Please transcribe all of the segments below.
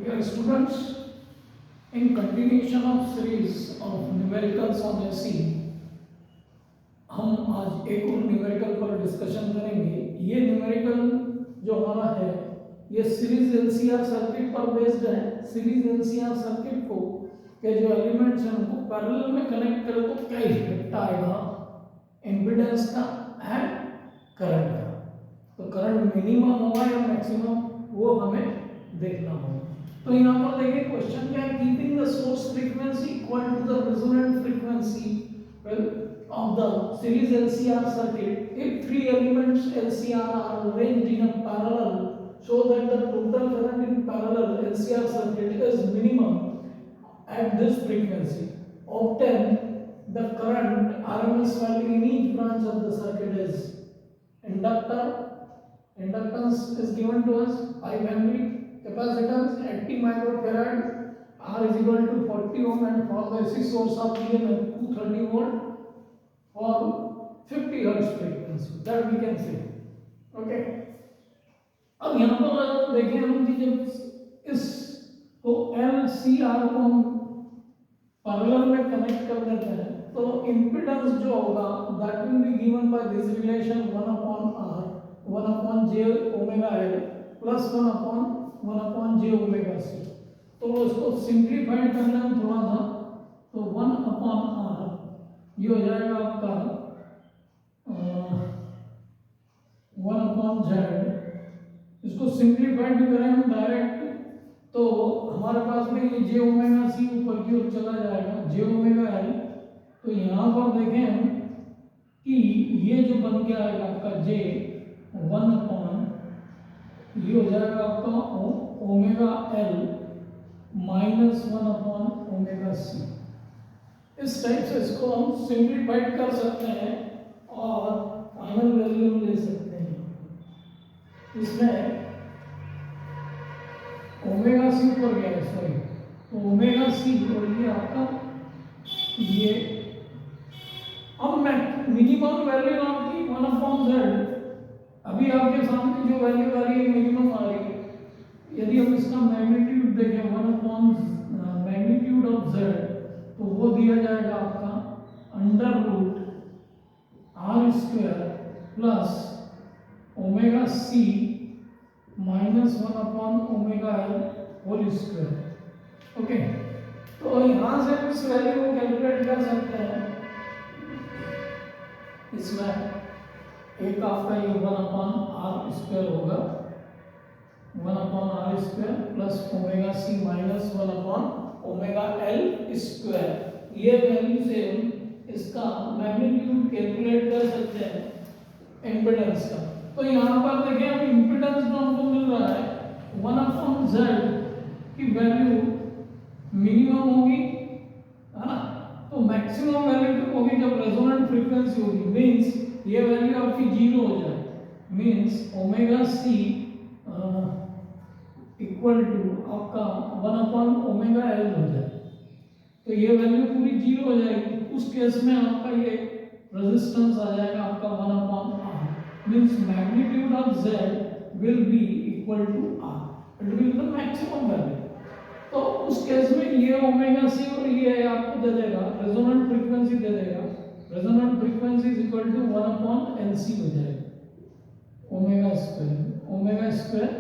Dear students, in continuation of series of numericals on SE, हम आज एक और न्यूमेरिकल पर डिस्कशन करेंगे। ये न्यूमेरिकल जो हमारा है ये सीरीज एलसीआर सर्किट पर बेस्ड है। सीरीज एलसीआर सर्किट को के जो एलिमेंट्स हैं उनको पैरेलल में कनेक्ट करें तो क्या इफेक्ट आएगा इम्पीडेंस का एंड करंट का। तो करंट मिनिमम होगा या मैक्सिमम वो हमें देखना होगा। तो यहाँ पर देखिए क्वेश्चन क्या है, keeping the source frequency equal to the resonant frequency of the series LCR circuit if three elements LCR are arranged in a parallel so that the total current in parallel LCR circuit is minimum at this frequency. Obtain the current RMS value in each branch of the circuit is inductance is given to us 5 Henry, capacitance 80 microfarad, R is equal to 40 ohm and for the AC source of EMF 230 volt for 50 hertz frequency that we can say. Okay. अब यहाँ पर देखें हम कि जब इस तो LCR को हम पैरेलल में कनेक्ट कर देते हैं तो इम्पीडेंस जो होगा that will be given by this relation 1/R 1/j omega L plus 1/j omega C। तो उसको सिंप्लीफाइड करना है थोड़ा सा तो 1/R ये हो जाएगा आपका 1/Z। इसको सिंप्लीफाइड भी करें हम डायरेक्ट तो हमारे पास में ये j ओमेगा C ऊपर की ओर चला जाएगा j ओमेगा L। तो यहाँ पर देखें हम कि ये जो बन के आएगा आपका j 1 ये हो जाएगा आपका omega L minus 1 omega C। इस टाइप से इसको हम सिंप्लीफाइड कर सकते हैं और फाइनल वैल्यू ले सकते हैं। इसमें ओमेगा सी ऊपर गया है सॉरी तो ओमेगा सी और ये आपका ये अब मिनिमम वैल्यू आपकी 1/Z अभी आपके सामने जो वैल्यू आ रही है मिनिमम आ रही है। यदि हम इसका मैग्नीट्यूड देखें 1/मैग्नीट्यूड ऑफ Z तो वो दिया जाएगा आपका under root R square plus omega C minus 1/ओमेगा L होल स्क्वायर। ओके, तो यहाँ से हम इस वैल्यू को कैलकुलेट कर सकते हैं। इसमें एक आपका ये 1/R स्क्वायर होगा 1/R square plus omega C minus 1/ओमेगा L स्क्वायर। ये वैल्यू से हम इसका मैग्नीट्यूड कैलकुलेट कर सकते हैं इम्पीडेंस का। तो यहाँ पर देखिए अब इम्पीडेंस जो हमको मिल रहा है 1/Z की वैल्यू मिनिमम होगी है ना, तो मैक्सिमम वैल्यू कब होगी जब रेजोनेंट फ्रीक्वेंसी होगी मींस ये वैल्यू आपकी 0 हो जाए means omega C equal to आपका 1/ओमेगा L हो जाए। तो ये वैल्यू पूरी 0 हो जाएगी। उस केस में आपका ये रेजिस्टेंस आ जाएगा आपका 1/R means magnitude of Z will be equal to R, it will be the maximum value. तो उस केस में ये ओमेगा C और ये आपको दे देगा रेजोनेंट फ्रीक्वेंसी दे देगा। Resonant frequency is equal to 1/LC हो जाएगा ओमेगा स्क्वायर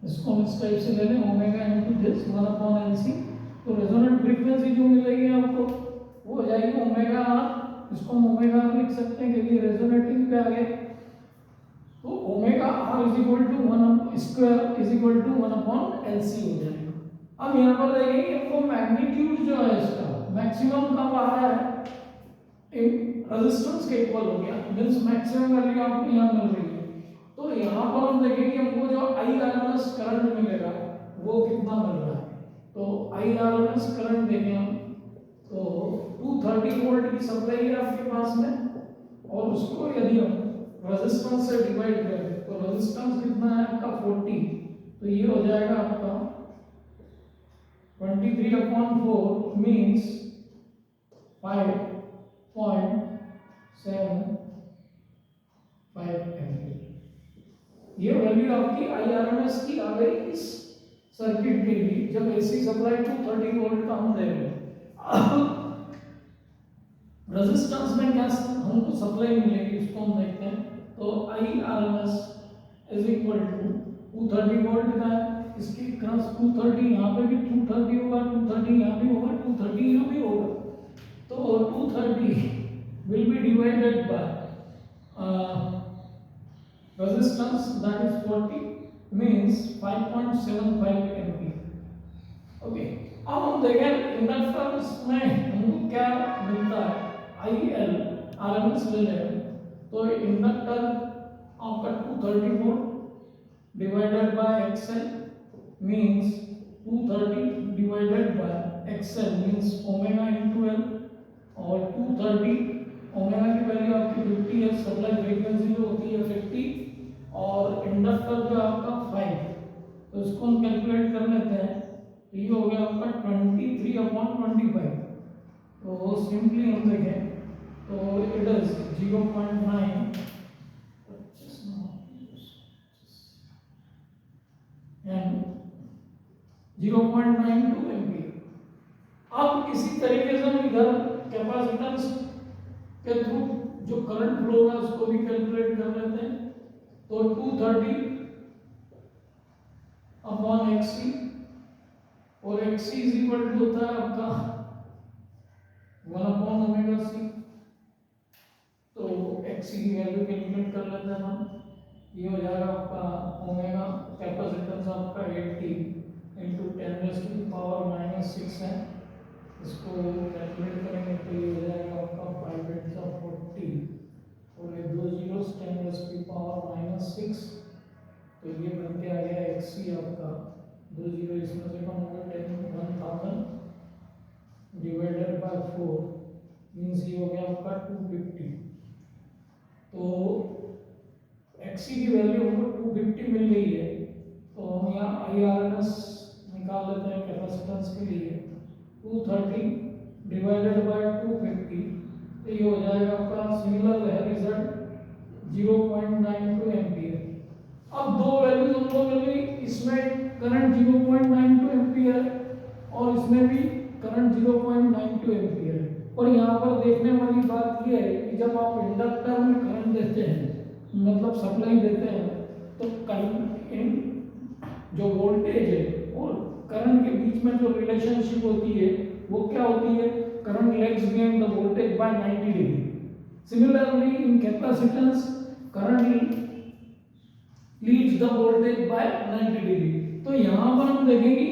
इसको हम इस टाइप से ले लें ओमेगा इनटू दिस 1/LC। तो रेजोनेंट फ्रीक्वेंसी जो मिलेगी आपको वो हो जाएगी ओमेगा R। इसको हम ओमेगा R लिख सकते हैं क्योंकि रेजोनेटिंग पे आ गया। तो omega R is equal to 1 square is equal to 1/LC हो जाएगा। अब यहाँ पर देखेंगे हमको मैग्नीट्यूड जो है इसका मैक्सिमम कब आ रहा है रेजिस्टेंस के इक्वल हो गया मींस मैक्सिमम वैल्यू आपको यहाँ मिल रही है। तो यहाँ पर हम देखेंगे हमको जो IRMS करंट मिलेगा वो कितना मिल रहा है। तो IRMS करंट देखें हम तो 230 वोल्ट की सप्लाई है आपके पास में और उसको यदि हम रेजिस्टेंस से डिवाइड करें तो रेजिस्टेंस कितना है आपका 40। तो ये हो जाएगा आपका 23/4 मींस 5.75 एम्पीयर। ये वैल्यू आपकी IRMS की आ गई इस सर्किट के लिए जब एसी सप्लाई 230 वोल्ट का हम दे रहे हैं, रेजिस्टेंस में क्या हमको सप्लाई मिलेगी उसको हम देखते हैं। तो IRMS is equal to 230 volt का है, इसकी क्रॉस 230 यहाँ पे भी 230 होगा, 230 यहाँ भी होगा, 230 यहाँ भी होगा। तो 230 will be divided by resistance, that is 40, means 5.75 ampere. Okay, अब हम देखें इंडक्टेंस में हमको क्या मिलता है। IL RMS ले लें तो इंडक्टर आपका 230 volt divided by XL means 230 divided by XL means omega into L, और 230 ओमेगा की वैल्यू आपकी 50 है, सप्लाई फ्रीक्वेंसी जो होती है 50, और इंडक्टर जो आपका 5, तो इसको हम कैलकुलेट कर लेते हैं। तो ये हो गया आपका 23/25। तो सिंपली हम देखें तो इट इज 0.9 एंड 0.92 एम्पीयर। अब इसी तरीके से हम इधर कैपेसिटेंस के थ्रू जो करंट फ्लो है उसको भी कैलकुलेट कर लेते हैं। तो 230 अपॉन XC, और XC इज इक्वल टू होता है आपका 1 अपॉन ओमेगा C। तो XC की वैल्यू कैलकुलेट कर लेते हैं हम। ये हो जाएगा आपका ओमेगा, कैपेसिटेंस आपका 80 इंटू 10⁻⁻⁶ है, इसको कैलकुलेट करेंगे तो ये हो जाएगा आपका 5×40, और ये 2 जीरोस 10⁻⁻�6, तो ये बन के आ गया XC आपका 2 जीरो इसमें से कम होगा 1000 डिवाइडेड बाय 4 मींस ये हो गया आपका 250। तो XC की वैल्यू हमको 250 मिल गई है, तो हम यहाँ IRMS निकाल लेते हैं कैपेसिटेंस के लिए। 230 डिवाइडेड बाय 250, तो ये हो जाएगा आपका सिमिलर है रिजल्ट 0.92 एम्पीयर। अब दो वैल्यूज हमको मिल गई, इसमें करंट 0.92 एम्पीयर और इसमें भी करंट 0.92 एम्पीयर है। और यहाँ पर देखने वाली बात यह है कि जब आप इंडक्टर में करंट देते हैं, मतलब सप्लाई देते हैं, तो करंट इन जो वोल्टेज है और करंट के बीच में जो रिलेशनशिप होती है वो क्या होती है, current lags behind the voltage by 90 degree. Similarly in capacitance current leads the voltage by 90 degree. तो यहाँ पर हम देखेंगे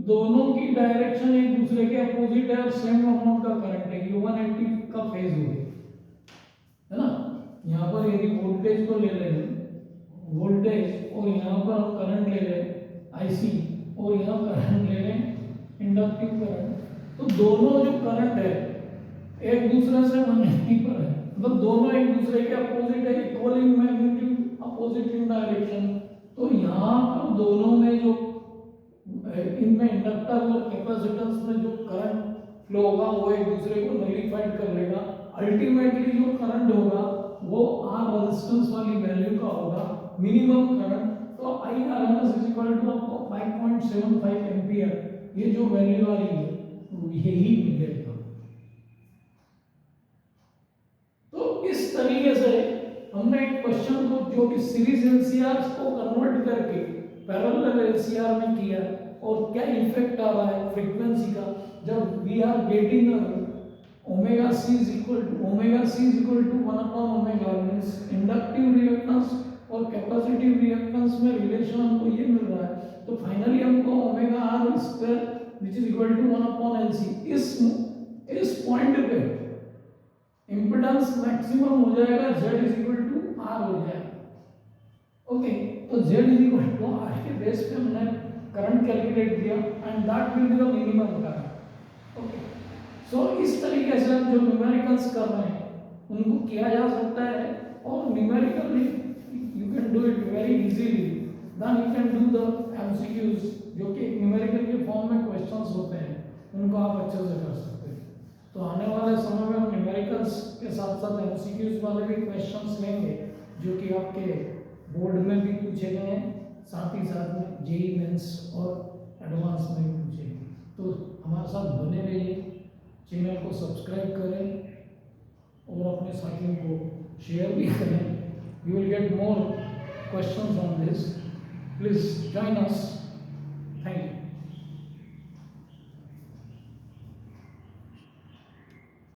दोनों की डायरेक्शन एक दूसरे के अपोजिट है और सेम अमाउंट का करंट है, ये 180 का फेज हो गया है ना। यहाँ पर यदि वोल्टेज को ले लें, वोल्टेज, और यहाँ पर हम करंट ले लें IC, और यहाँ करंट ले लें इंडक्टिव करंट, तो दोनों जो करंट है एक दूसरे से 180 पर है, मतलब दोनों एक दूसरे के अपोजिट है, equal in magnitude, opposite in direction. तो यहाँ पर दोनों में जो इनमें इंडक्टर और कैपेसिटेंस में जो करंट फ्लो होगा वो एक दूसरे को नलिफाइड कर लेगा। अल्टीमेटली जो करंट होगा वो R रेजिस्टेंस वाली वैल्यू का होगा, मिनिमम करंट। तो IRMS इज इक्वल टू आपको 5.75 एम्पीयर, ये जो वैल्यू आ रही है यही मिलेगा। तो इस तरीके से हमने एक क्वेश्चन को जो कि सीरीज LCR को कन्वर्ट करके पैरेलल LCR में किया, और क्या इफेक्ट आ रहा है फ्रीक्वेंसी का जब we are getting omega C is equal to 1 upon omega, means inductive reactance और कैपेसिटिव रिएक्टेंस में रिलेशन हमको ये मिल रहा है। तो फाइनली हमको omega R square which is equal to 1 upon LC, इस पॉइंट पे इंपेडेंस मैक्सिमम हो जाएगा, Z is equal to R हो जाएगा। ओके, तो Z is equal to R के बेस पे हमने करंट कैलकुलेट किया and that will be the minimum current. Okay, so इस तरीके से हम जो न्यूमेरिकल्स कर रहे हैं उनको किया जा सकता है, और numerically you can do it very easily, then you can do the MCQs जो कि न्यूमेरिकल के फॉर्म में क्वेश्चंस होते हैं, उनको आप अच्छे से कर सकते हैं। तो आने वाले समय में हम न्यूमेरिकल्स के साथ साथ MCQs वाले भी क्वेश्चंस लेंगे जो कि आपके बोर्ड में भी पूछे गए हैं, साथ ही साथ में JEE मेंस और एडवांस में ही पूछेंगे। तो हमारे साथ बने रहिए, चैनल को सब्सक्राइब करें और अपने साथियों को शेयर भी करें। You will get more questions on this. Please join us.